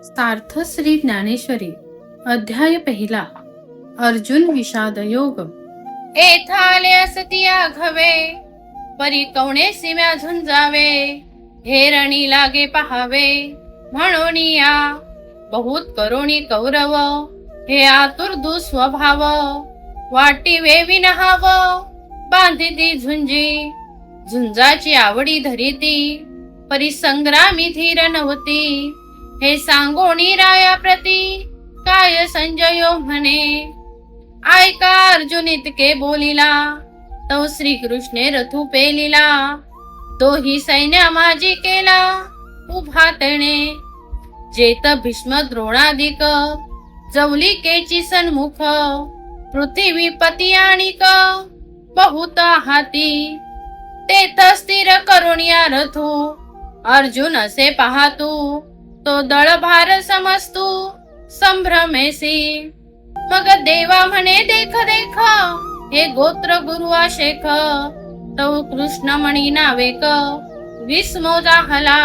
सार्थ श्री ज्ञानेश्वरी अध्याय पहिला. अर्जुन विषाद योग. एथाले असती आघवे परी कवणे सीम्या झुंजावे, हे रणी लागे पहावे म्हणून या बहुत करुणी कौरव, हे आतुर दुस्वभाव वाटी वेवी नहाव, बांधिती झुंजी झुंजाची आवडी धरिती, परी संग्रामी धीर नव्हती, हे सांगोणी राया प्रती काय संजयो म्हणे. ऐका अर्जुन इतके बोलिला, तो श्री कृष्णे रथू पेलिला, तोही सैन्य माझी केला उभा तेणे, जेत भीष्म द्रोणादिक जवलिकेची सन्मुख, पृथ्वीपती आणिक बहुत हाती, तेथ स्थिर करुणिया रथू अर्जुन असे पाहतू, तो दळभार समजतू संभ्रमेसी. मग देवा म्हणे देख देख, हे गोत्र गुरु आशेख, तो कृष्ण म्हणी नावेक विस्मो जाहला,